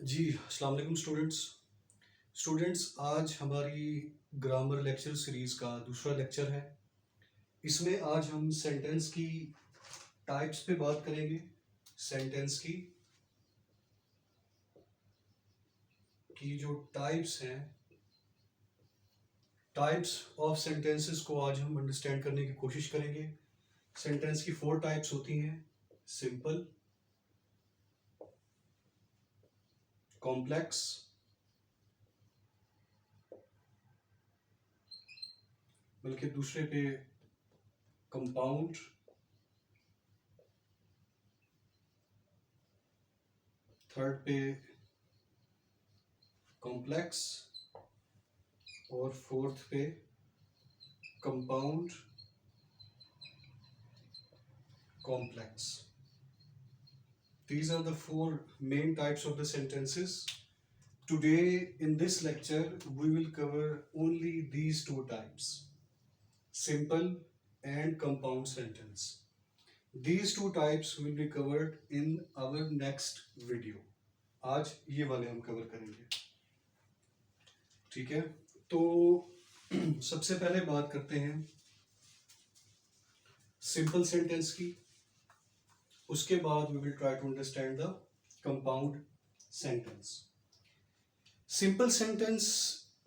जी, अस्सलाम वालेकुम स्टूडेंट्स आज हमारी ग्रामर लेक्चर सीरीज़ का दूसरा लेक्चर है। इसमें आज हम सेंटेंस की टाइप्स पे बात करेंगे। सेंटेंस की जो टाइप्स हैं, टाइप्स ऑफ सेंटेंसेस को आज हम अंडरस्टैंड करने की कोशिश करेंगे। सेंटेंस की 4 टाइप्स होती हैं: सिंपल, कॉम्प्लेक्स, बल्कि दूसरे पे कंपाउंड, थर्ड पे कॉम्प्लेक्स और फोर्थ पे compound complex. These are the 4 main types of the sentences. Today in this lecture we will cover only these 2 types, simple and compound sentence. These 2 types will be covered in our next video. आज ये वाले हम cover करेंगे, ठीक है। तो सबसे पहले बात करते हैं सिंपल सेंटेंस की, उसके बाद we will try to understand the compound sentence. Simple sentence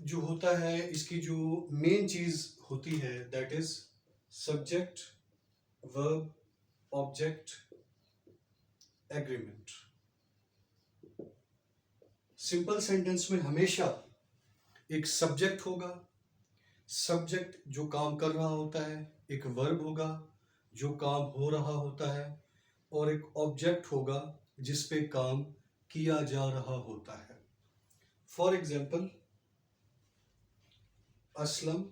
जो होता है, इसकी जो मेन चीज होती है that is subject, verb, object, agreement. Simple sentence में हमेशा एक सब्जेक्ट होगा, सब्जेक्ट जो काम कर रहा होता है, एक वर्ब होगा जो काम हो रहा होता है, और एक ऑब्जेक्ट होगा जिस पे काम किया जा रहा होता है। For example, Aslam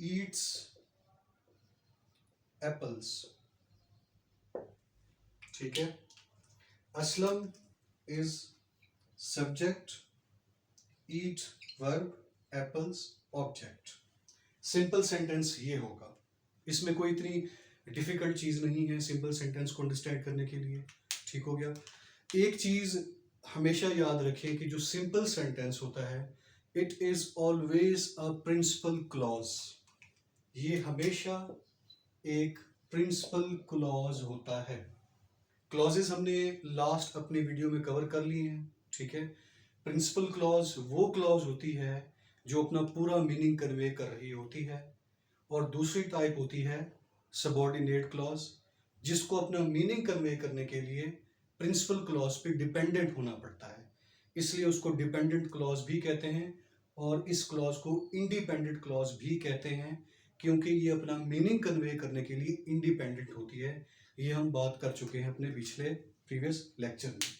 Yeats apples, ठीक है। Aslam is subject, eat verb, apples object. Simple sentence ये होगा, इसमें कोई इतनी डिफिकल्ट चीज नहीं है सिंपल सेंटेंस को अंडरस्टैंड करने के लिए, ठीक हो गया। एक चीज हमेशा याद रखें कि जो सिंपल सेंटेंस होता है it is always a principal clause. ये हमेशा एक प्रिंसिपल क्लॉज होता है। क्लॉजेस हमने लास्ट अपने वीडियो में कवर कर लिए हैं, ठीक है। प्रिंसिपल क्लॉज वो क्लॉज होती है जो अपना पूरा मीनिंग कन्वे कर रही होती है, और दूसरी टाइप होती है सबऑर्डिनेट क्लॉज, जिसको अपना मीनिंग कन्वे करने के लिए प्रिंसिपल क्लॉज पे डिपेंडेंट होना पड़ता है, इसलिए उसको डिपेंडेंट क्लॉज भी कहते हैं, और इस क्लॉज को इंडिपेंडेंट क्लॉज भी कहते हैं, क्योंकि ये अपना मीनिंग कन्वे करने के लिए इंडिपेंडेंट होती है। ये हम बात कर चुके हैं अपने पिछले प्रीवियस लेक्चर में,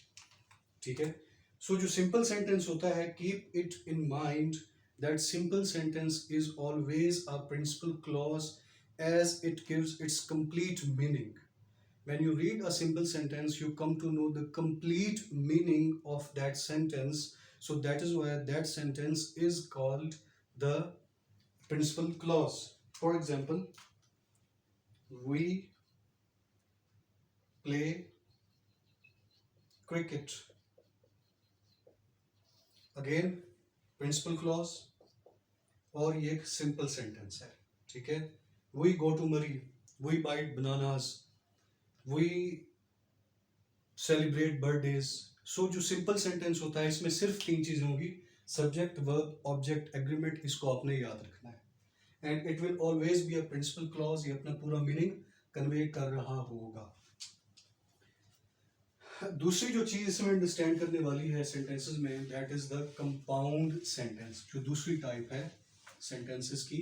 ठीक है। सो जो सिंपल सेंटेंस होता है, keep it in mind that simple sentence is always a principal clause as it gives its complete meaning. When you read a simple sentence, you come to know the complete meaning of that sentence. So that is why that sentence is called the principal clause. For example, we play cricket. Again, principal clause, और ये एक simple sentence है, ठीक है। We go to Murree, we bite bananas, we celebrate birthdays. So जो simple sentence होता है इसमें सिर्फ 3 चीजें होंगी: सब्जेक्ट, वर्ब, ऑब्जेक्ट, एग्रीमेंट। इसको आपने याद रखना है, and it will always be a principal clause. ये अपना पूरा मीनिंग कन्वे कर रहा होगा। दूसरी जो चीज इसमें अंडरस्टैंड करने वाली है सेंटेंसेस में, that is the compound sentence. जो दूसरी टाइप है सेंटेंसेस की,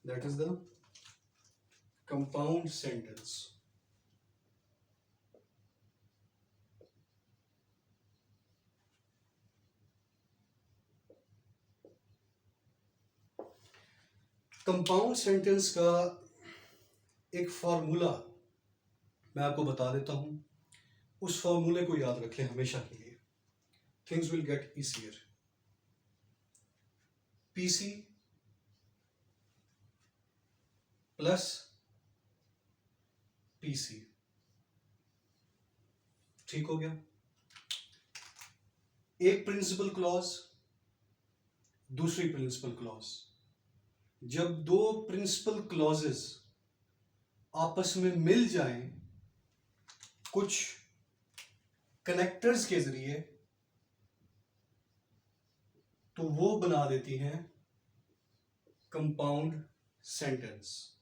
that is the compound sentence. Compound sentence का एक फॉर्मूला मैं आपको बता देता हूं, उस फॉर्मूले को याद रख लें हमेशा के लिए, things will get easier. PC plus PC ठीक हो गया। एक प्रिंसिपल क्लॉज, दूसरी प्रिंसिपल क्लॉज। जब दो प्रिंसिपल क्लॉजेस आपस में मिल जाएं कुछ कनेक्टर्स के जरिए, तो वो बना देती हैं कंपाउंड सेंटेंस।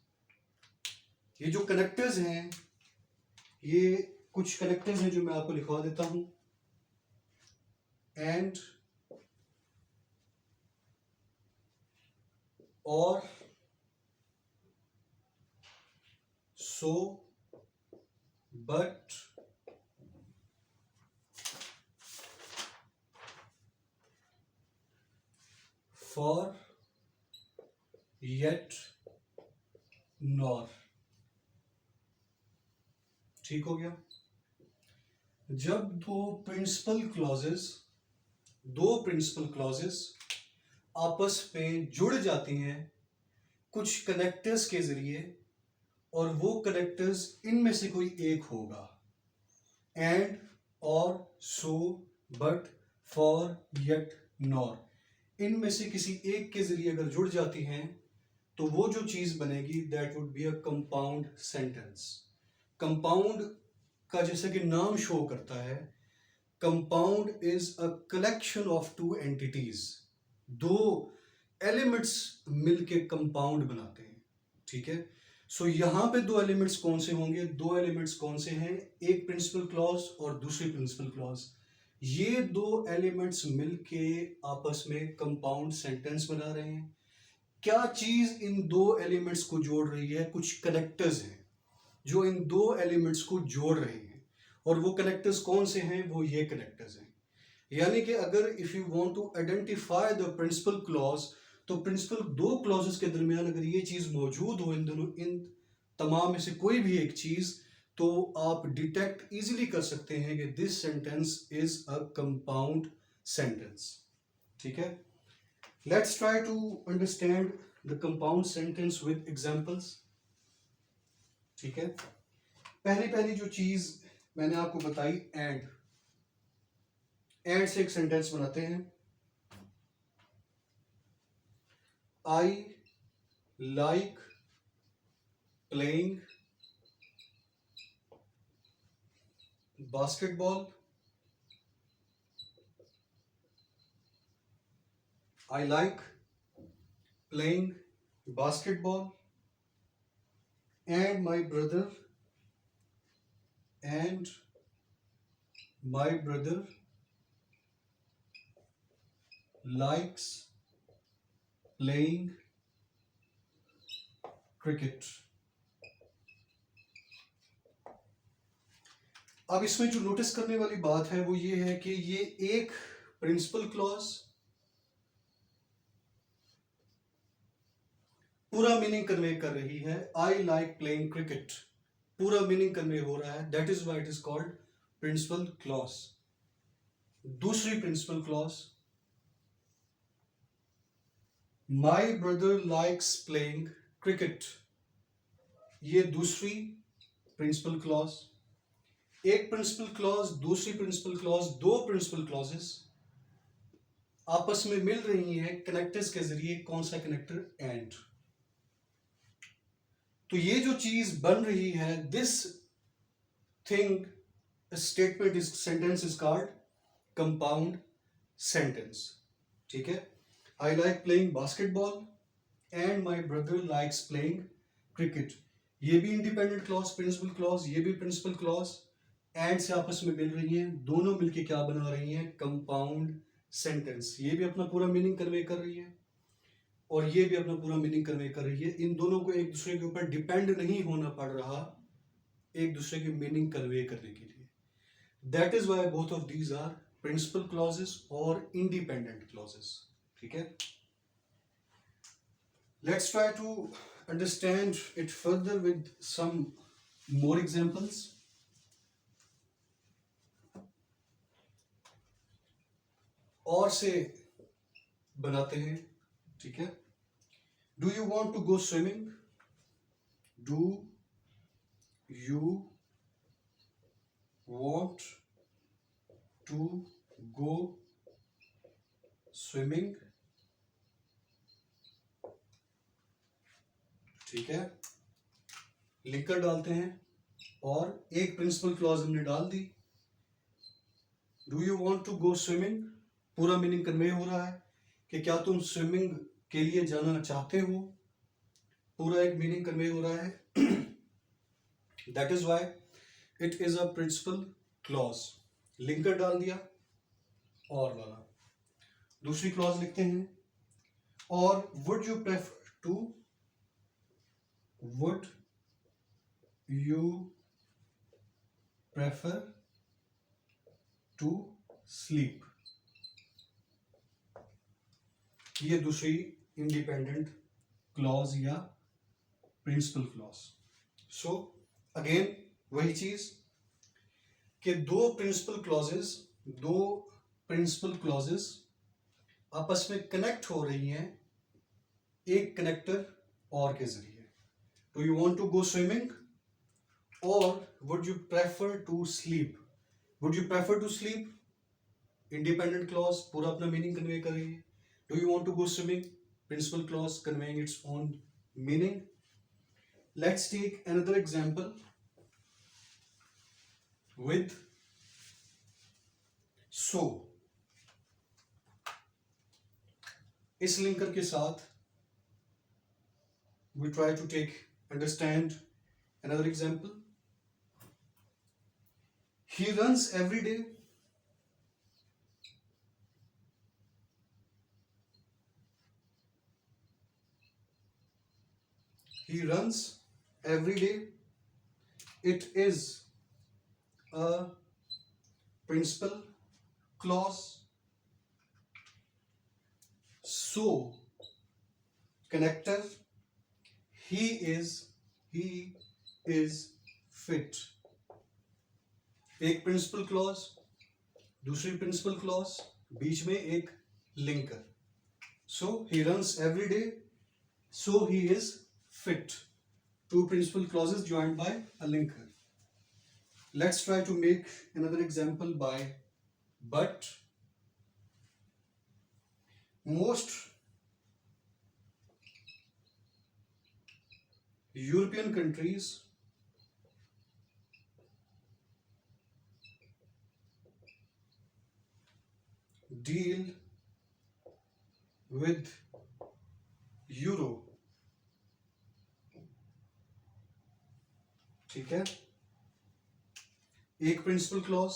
ये जो कनेक्टर्स हैं, ये कुछ कनेक्टर्स हैं जो मैं आपको लिखवा देता हूं। एंड, और, सो, बट, फॉर, येट, नॉर। ठीक हो गया। जब दो प्रिंसिपल क्लॉजेस आपस में जुड़ जाती हैं कुछ कनेक्टर्स के जरिए, और वो कनेक्टर्स इनमें से कोई एक होगा। एंड, और, सो, बट, फॉर, येट, नॉर, इनमें से किसी एक के जरिए अगर जुड़ जाती हैं तो वो जो चीज बनेगी that would be a compound sentence. Compound का जैसे कि नाम शो करता है, compound is a collection of two entities. दो एलिमेंट्स मिलके कंपाउंड बनाते हैं। ठीक है। सो यहां पे दो एलिमेंट्स कौन से होंगे? दो एलिमेंट्स कौन से हैं? एक प्रिंसिपल क्लॉज और दूसरी प्रिंसिपल क्लॉज। ये दो एलिमेंट्स मिलके आपस में कंपाउंड सेंटेंस बना रहे हैं। क्या चीज इन दो एलिमेंट्स को जोड़ रही है? कुछ कनेक्टर्स हैं जो इन दो एलिमेंट्स को जोड़ रहे हैं, और वो कनेक्टर्स कौन से हैं? वो ये कनेक्टर्स हैं। यानी कि अगर if you want to identify the principal clause, तो प्रिंसिपल दो क्लॉजेस के दरमियान अगर ये चीज मौजूद हो, इन तमाम में से कोई भी एक चीज, तो आप डिटेक्ट इजीली कर सकते हैं कि this sentence is a compound sentence. ठीक है। Let's try to understand the compound sentence with examples. ठीक है। पहली जो चीज मैंने आपको बताई, एंड से एक सेंटेंस बनाते हैं। आई like playing basketball. I like playing basketball and my brother likes playing cricket। अब इसमें जो नोटिस करने वाली बात है वो ये है कि ये एक प्रिंसिपल क्लॉज पूरा मीनिंग कन्वे कर रही है। आई लाइक प्लेइंग क्रिकेट पूरा मीनिंग कन्वे हो रहा है, that is why it is called principal clause. दूसरी principal clause, my brother likes playing cricket, ये दूसरी प्रिंसिपल क्लॉज। एक प्रिंसिपल क्लॉज, दूसरी प्रिंसिपल क्लॉज, दो प्रिंसिपल क्लॉजेस आपस में मिल रही हैं कनेक्टर्स के जरिए। कौन सा कनेक्टर? एंड। तो ये जो चीज बन रही है, this thing statement is sentence is called compound sentence. ठीक है। I like playing basketball and my brother likes playing cricket, ये भी इंडिपेंडेंट क्लॉज प्रिंसिपल क्लॉज, ये भी प्रिंसिपल क्लॉज एंड से आपस में मिल रही हैं, दोनों मिलके क्या बना रही हैं? Compound sentence. ये भी अपना पूरा मीनिंग कन्वे कर रही है और ये भी अपना पूरा मीनिंग कन्वे कर रही है। इन दोनों को एक दूसरे के ऊपर डिपेंड नहीं होना पड़ रहा एक दूसरे की मीनिंग कन्वे करने के लिए। That is why both of these are principal clauses और इंडिपेंडेंट क्लॉजेस। ठीक है। Let's try to understand it further with some more examples. और से बनाते हैं। ठीक है। Do you want to go swimming? Do you want to go swimming, ठीक है, लिखकर डालते हैं और एक प्रिंसिपल क्लॉज हमने डाल दी। Do you want to go swimming, पूरा मीनिंग कन्वे हो रहा है कि क्या तुम स्विमिंग के लिए जाना चाहते हो, पूरा एक मीनिंग कन्वे हो रहा है। That is why it is a principal clause. Linker डाल दिया और वाला। दूसरी क्लॉज लिखते हैं, और would you prefer to, would you prefer to sleep, ये दूसरी इंडिपेंडेंट क्लॉज या प्रिंसिपल क्लॉज। सो अगेन वही चीज कि दो प्रिंसिपल क्लॉजेस आपस में कनेक्ट हो रही हैं एक कनेक्टर और के जरिए। Do you want to go swimming or would you prefer to sleep. Would you prefer to sleep, independent clause पूरा अपना मीनिंग कन्वे कर रही है। Do you want to go swimming, principal clause conveying its own meaning. Let's take another example with so। इस linker के साथ we try to understand another example। he runs every day, he runs every day, it is a principal clause। so connector, he is fit, एक principal clause दूसरी principal clause बीच में एक linker. So he runs every day, so he is fit, two principal clauses joined by a linker. Let's try to make another example by but। Most European countries deal with euro, ठीक है, एक principal clause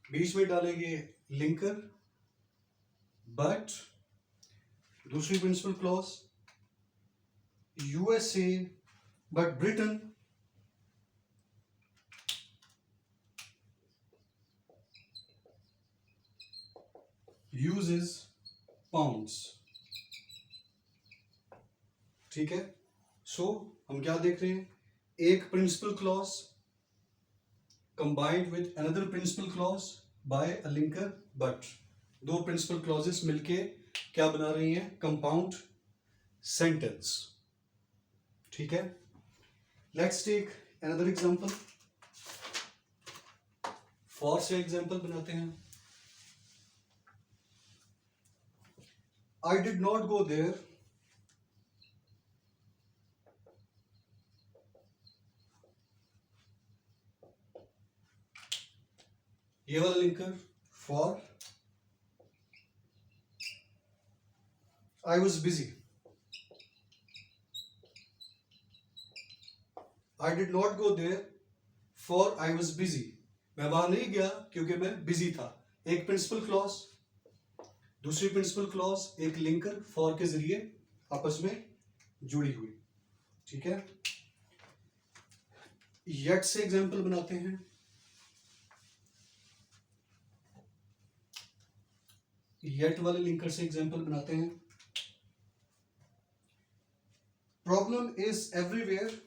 बीच में डालेंगे linker, but दूसरी principal clause USA but Britain uses pounds, ठीक है। So हम क्या देख रहे हैं, एक principal clause combined with another principal clause by a linker but, दो प्रिंसिपल क्लॉजेस मिलके क्या बना रही हैं, कंपाउंड सेंटेंस, ठीक है। Let's take another example, for से एग्जांपल बनाते हैं। I did not go there, ये वाला linker for, I was busy, I did not go there for I was busy, मैं वहां नहीं गया क्योंकि मैं बिजी था। एक प्रिंसिपल क्लॉज दूसरी प्रिंसिपल क्लॉज एक लिंकर फॉर के जरिए आपस में जुड़ी हुई, ठीक है। येट से एग्जांपल बनाते हैं। येट वाले लिंकर से एग्जांपल बनाते हैं। Problem is everywhere,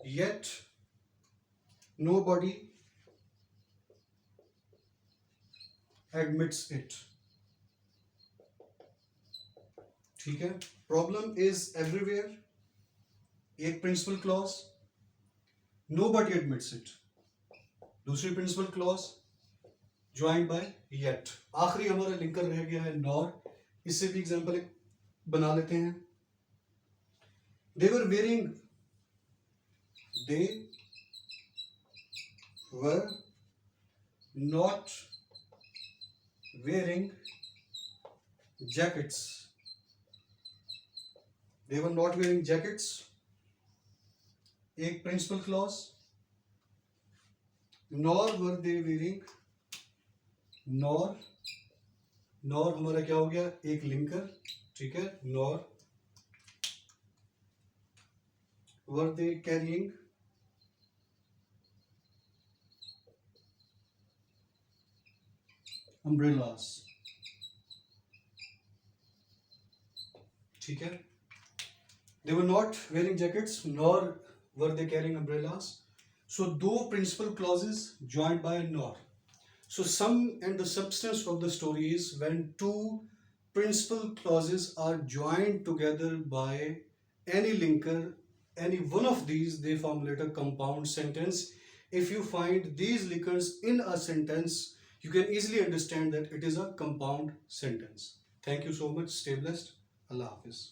yet nobody admits it। ठीक है, प्रॉब्लम इज एवरीवेयर, एक principal clause, nobody admits it, दूसरी principal clause joined by yet, आखिरी हमारा लिंकर रह गया है नॉर, इससे भी एग्जांपल एक बना लेते हैं। They were wearing, they were not wearing jackets, they were not wearing jackets, एक principal clause, nor were they wearing, nor हमारा क्या हो गया, एक लिंकर, ठीक है, nor were they carrying umbrellas, ठीक है, they were not wearing jackets nor were they carrying umbrellas, so दो principal clauses joined by a nor, so sum and the substance of the story is when two principal clauses are joined together by any linker, any one of these, they formulate a compound sentence. If you find these linkers in a sentence, you can easily understand that it is a compound sentence. Thank you so much. Stay blessed. Allah Hafiz.